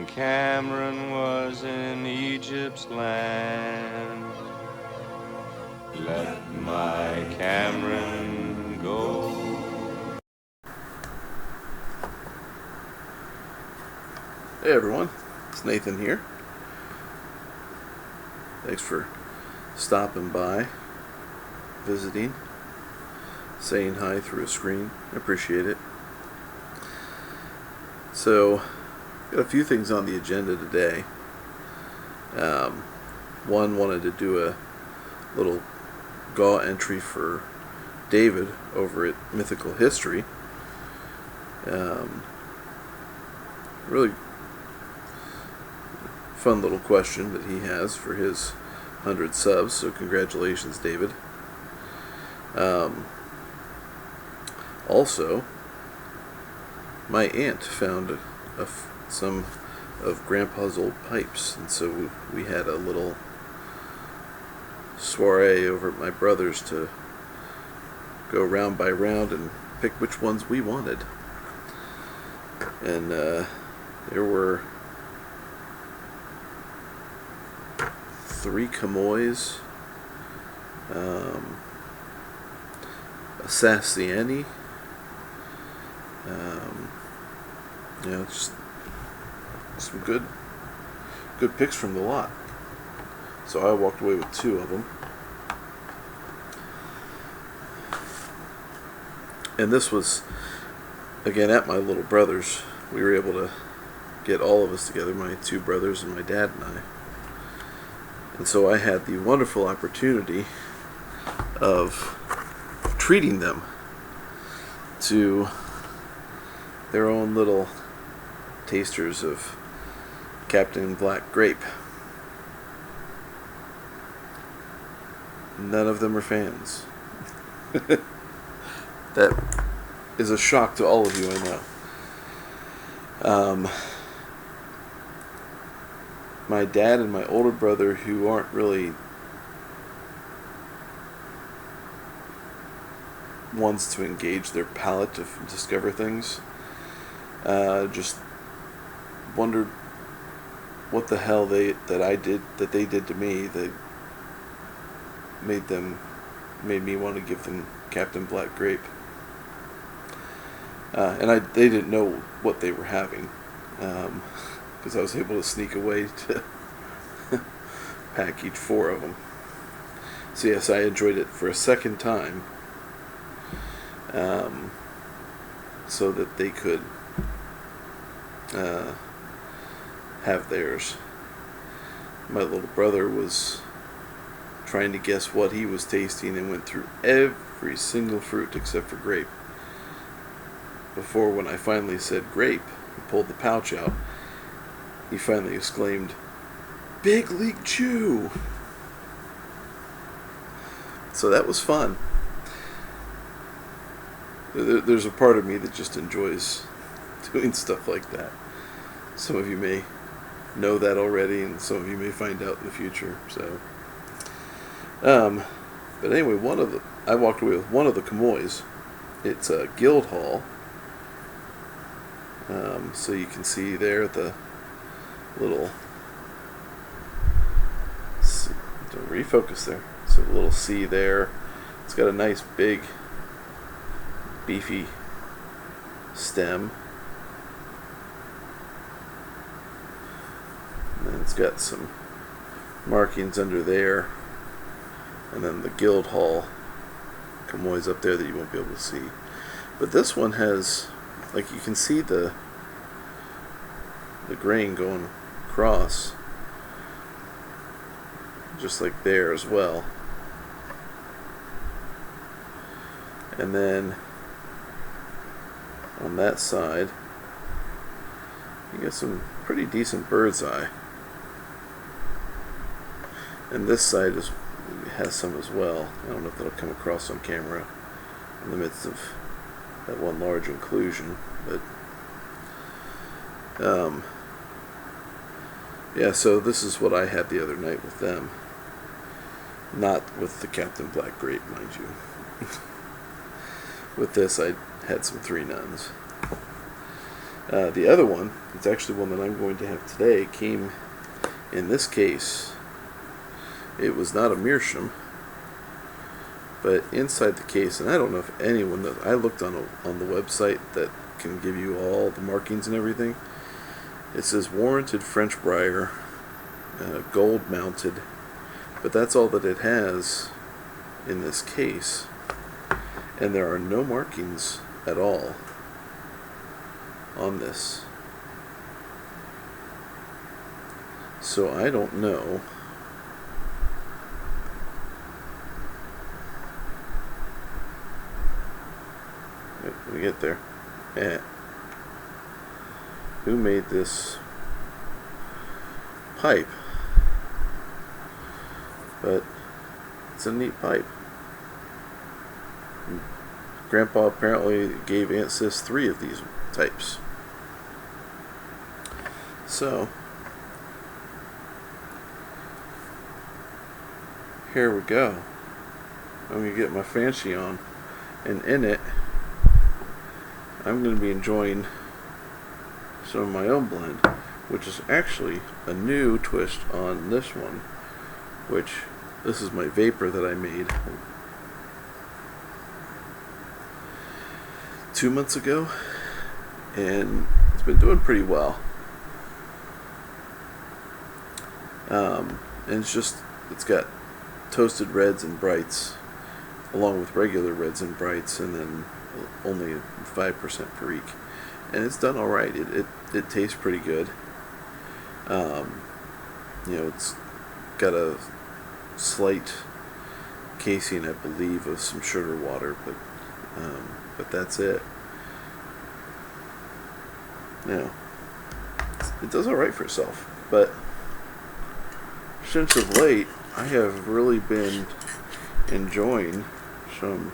when Cameron was in Egypt's land. Let my Cameron go. Hey everyone, it's Nathan here. Thanks for stopping by, visiting, saying hi through a screen. I appreciate it. So, got a few things on the agenda today. One, wanted to do a little GAW entry for David over at Mythical History. Really fun little question that he has for his 100 subs, so congratulations, David. Also, my aunt found some of Grandpa's old pipes, and so we had a little soiree over at my brother's to go round by round and pick which ones we wanted. And there were 3 Camoys, a Sassiani, just some good picks from the lot. So I walked away with 2 of them. And this was, again, at my little brother's. We were able to get all of us together, my 2 brothers and my dad and I. And so I had the wonderful opportunity of treating them to their own little tasters of Captain Black Grape. None of them are fans. That is a shock to all of you, I know. My dad and my older brother, who aren't really ones to engage their palate to discover things, just wondered what the hell they did to me that made me want to give them Captain Black Grape. And they didn't know what they were having, because I was able to sneak away to pack each 4 of them. So yes, I enjoyed it for a second time, so that they could have theirs. My little brother was trying to guess what he was tasting and went through every single fruit except for grape. Before, when I finally said grape and pulled the pouch out, he finally exclaimed, "Big League Chew!" So that was fun. There's a part of me that just enjoys doing stuff like that. Some of you may know that already, and some of you may find out in the future. So, but anyway, I walked away with one of the Camoys. It's a Guildhall. So you can see there the little, don't refocus there. So the little C there. It's got a nice big beefy stem. And then it's got some markings under there. And then the Guildhall Camoys up there that you won't be able to see. But this one has, like, you can see the grain going across, just like there as well. And then on that side, you get some pretty decent bird's eye. And this side has some as well. I don't know if that'll come across on camera in the midst of that one large inclusion, but yeah, so this is what I had the other night with them. Not with the Captain Black Grape, mind you. With this, I had some 3 Nuns. The other one, it's actually one that I'm going to have today, came in this case. It was not a meerschaum, but inside the case, and I don't know if anyone knows, I looked on the website that can give you all the markings and everything. It says warranted French briar, gold mounted, but that's all that it has in this case, and there are no markings at all on this. So I don't know we get there. Who made this pipe? But it's a neat pipe. Grandpa apparently gave Aunt Sis 3 of these types. So here we go. I'm going to get my fancy on, and in it I'm going to be enjoying some of my own blend, which is actually a new twist on this one, which this is my vapor that I made 2 months ago, and it's been doing pretty well. And it's got toasted reds and brights along with regular reds and brights, and then only 5% Perique, and it's done all right. It tastes pretty good. It's got a slight casing, I believe, of some sugar water, but that's it. It does all right for itself. But since of late, I have really been enjoying some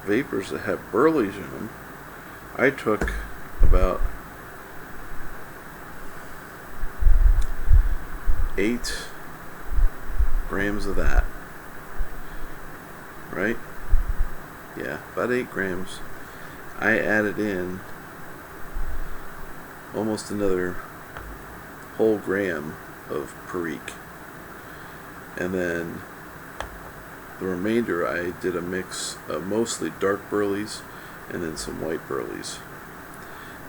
vapors that have burleys in them. I took about 8 grams of that. Right? Yeah, about 8 grams. I added in almost another whole gram of Perique. And then the remainder I did a mix of mostly dark burleys and then some white burleys,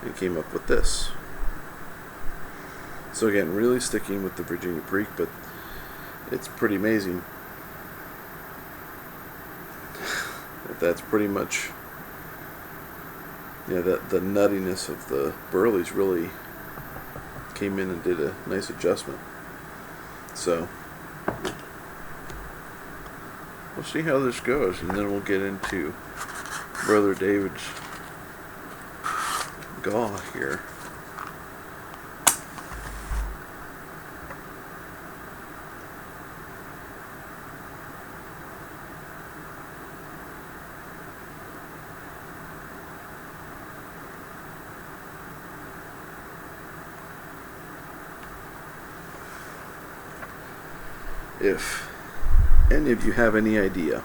and came up with this. So again, really sticking with the Virginia Perique, but it's pretty amazing. That's pretty much, that the nuttiness of the burleys really came in and did a nice adjustment. So we'll see how this goes, and then we'll get into Brother David's gaw here. If any of you have any idea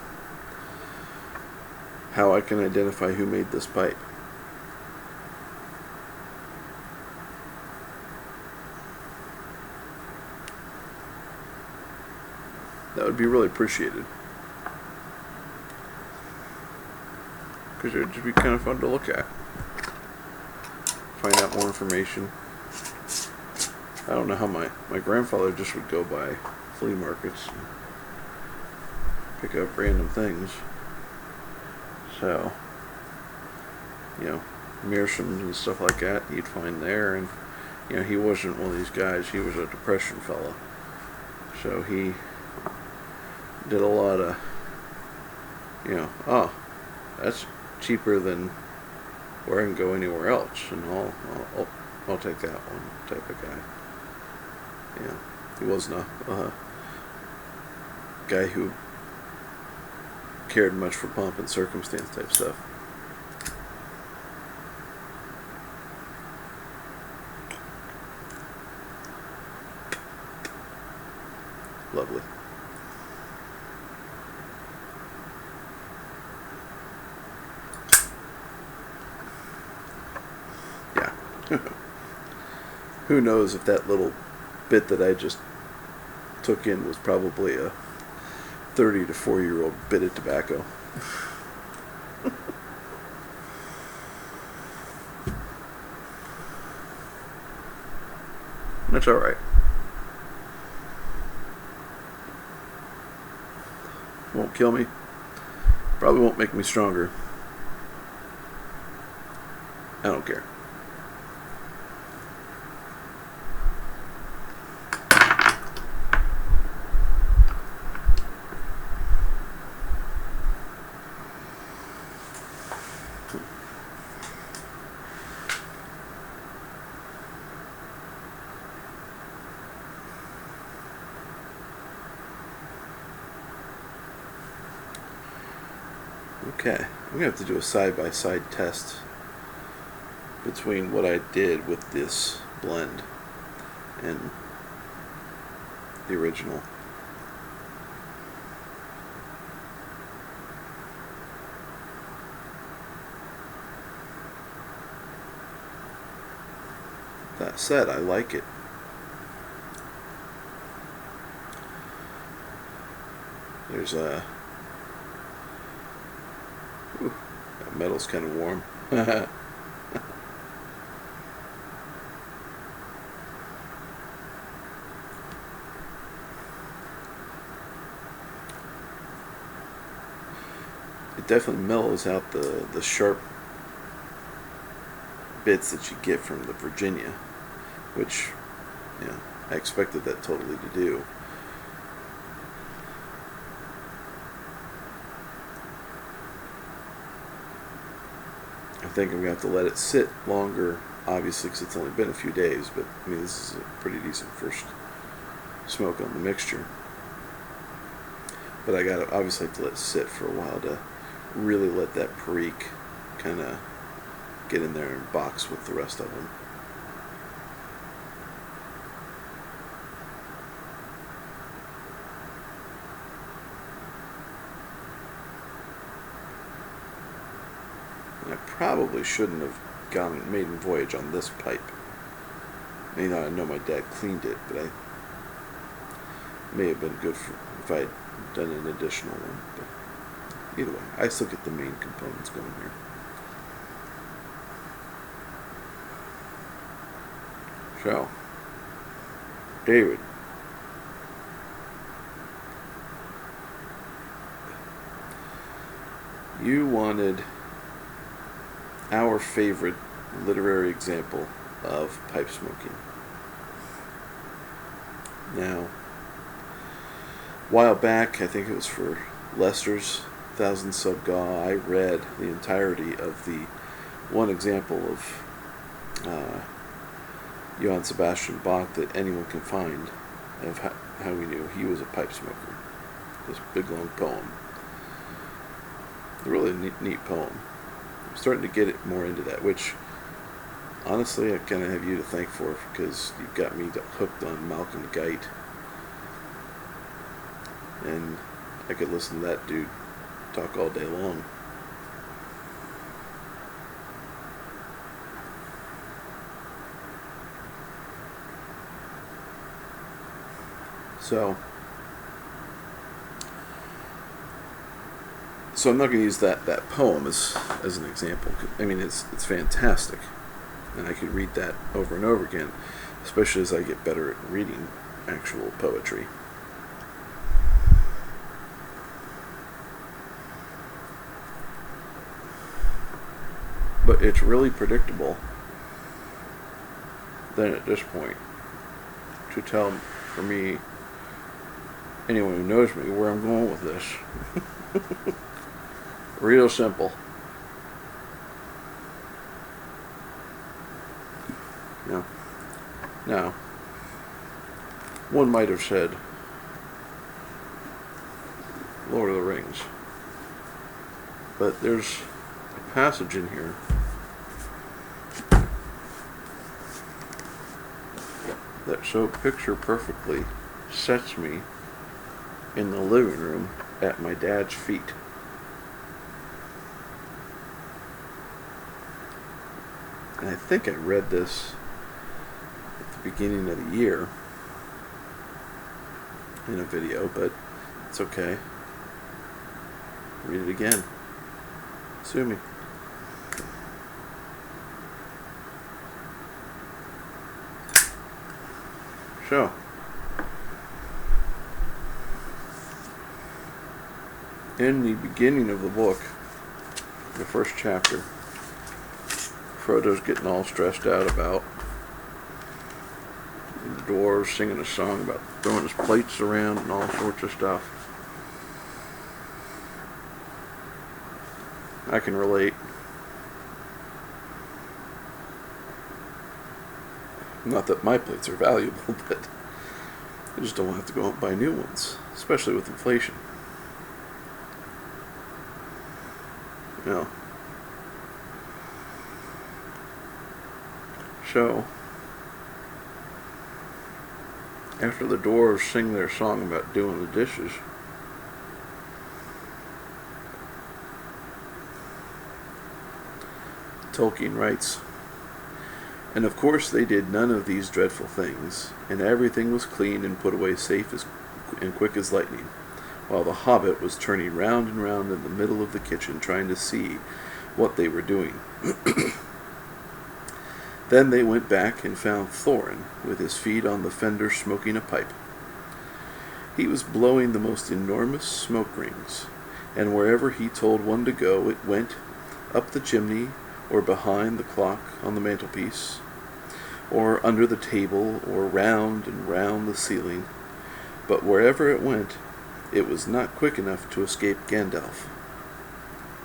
how I can identify who made this pipe, that would be really appreciated, because it would just be kind of fun to look at, find out more information. I don't know how my grandfather just would go by flea markets and pick up random things. So, meerschaums and stuff like that you'd find there, and he wasn't one of these guys. He was a Depression fella, so he did a lot of that's cheaper than where I can go anywhere else, and I'll take that one type of guy. He wasn't a guy who cared much for pomp and circumstance type stuff. Lovely. who knows if that little bit that I just took in was probably a 30 to 40-year-old bit of tobacco. That's alright. Won't kill me. Probably won't make me stronger. I don't care. Okay, I'm going to have to do a side-by-side test between what I did with this blend and the original. That said, I like it. There's a... Ooh, that metal's kind of warm. It definitely mellows out the sharp bits that you get from the Virginia, which, yeah, I expected that totally to do. I think I'm going to have to let it sit longer, obviously, because it's only been a few days, but I mean, this is a pretty decent first smoke on the mixture. But I got to obviously have to let it sit for a while to really let that perique kind of get in there and box with the rest of them. And I probably shouldn't have gone maiden voyage on this pipe. I know my dad cleaned it, but I may have been good for if I had done an additional one. But either way, I still get the main components going here. So, David, you wanted our favorite literary example of pipe smoking. Now, a while back, I think it was for Lester's 1000 Sub Gaw, I read the entirety of the one example of Johann Sebastian Bach that anyone can find of how we knew he was a pipe smoker. This big long poem. A really neat poem. I'm starting to get it more into that, which honestly I kind of have you to thank for, because you've got me hooked on Malcolm Geit, and I could listen to that dude talk all day long. So I'm not going to use that poem as an example. I mean, it's fantastic, and I could read that over and over again, especially as I get better at reading actual poetry. But it's really predictable then at this point to tell, for me, anyone who knows me, where I'm going with this. Real simple. Now, one might have said Lord of the Rings, but there's a passage in here that so picture perfectly sets me in the living room at my dad's feet. And I think I read this at the the beginning of the year in a video, but it's okay. Read it again. Sue me. So, in the beginning of the book, the first chapter, Frodo's getting all stressed out about the dwarves singing a song about throwing his plates around and all sorts of stuff. I can relate. Not that my plates are valuable, but I just don't want to have to go out and buy new ones, especially with inflation. You know. So, after the dwarves sing their song about doing the dishes, Tolkien writes, "And of course they did none of these dreadful things, and everything was clean and put away safe and quick as lightning, while the hobbit was turning round and round in the middle of the kitchen trying to see what they were doing. Then they went back and found Thorin with his feet on the fender smoking a pipe. He was blowing the most enormous smoke rings, and wherever he told one to go, it went, up the chimney, or behind the clock on the mantelpiece, or under the table, or round and round the ceiling. But wherever it went, it was not quick enough to escape Gandalf.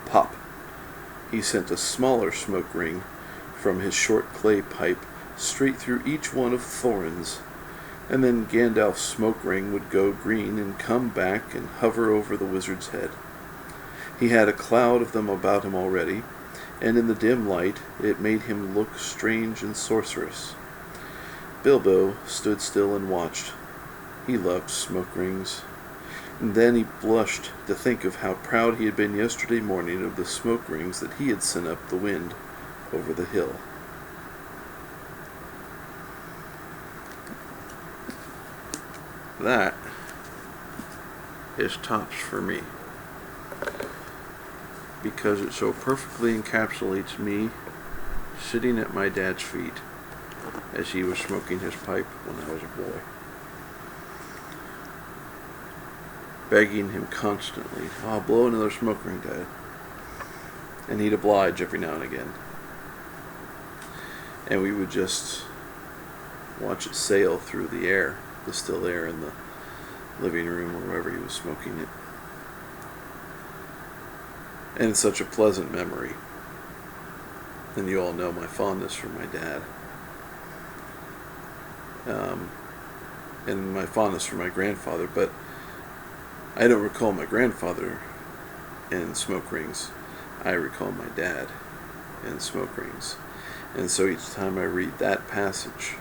Pop! He sent a smaller smoke ring from his short clay pipe straight through each one of Thorin's, and then Gandalf's smoke ring would go green and come back and hover over the wizard's head. He had a cloud of them about him already, and in the dim light it made him look strange and sorcerous. Bilbo stood still and watched. He loved smoke rings. And then he blushed to think of how proud he had been yesterday morning of the smoke rings that he had sent up the wind over the hill." That is tops for me, because it so perfectly encapsulates me sitting at my dad's feet as he was smoking his pipe when I was a boy, begging him constantly, "Oh, blow another smoke ring, Dad." And he'd oblige every now and again. And we would just watch it sail through the air, the still air in the living room or wherever he was smoking it. And it's such a pleasant memory. And you all know my fondness for my dad. And my fondness for my grandfather, but I don't recall my grandfather in smoke rings. I recall my dad in smoke rings. And so each time I read that passage,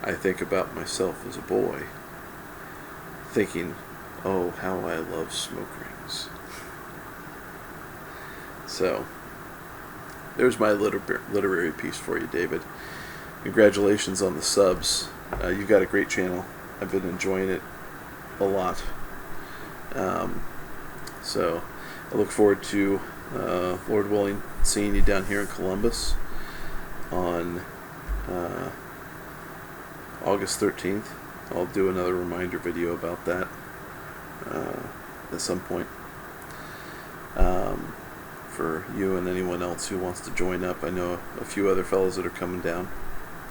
I think about myself as a boy, thinking, oh, how I love smoke rings. So, there's my literary piece for you, David. Congratulations on the subs. You've got a great channel. I've been enjoying it a lot. So, I look forward to, Lord willing, seeing you down here in Columbus on August 13th. I'll do another reminder video about that at some point. For you and anyone else who wants to join up. I know a few other fellows that are coming down,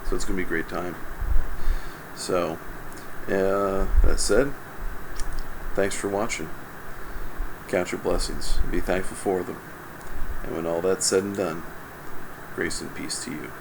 so it's going to be a great time. So, that said, thanks for watching. Count your blessings. Be thankful for them. And when all that's said and done, grace and peace to you.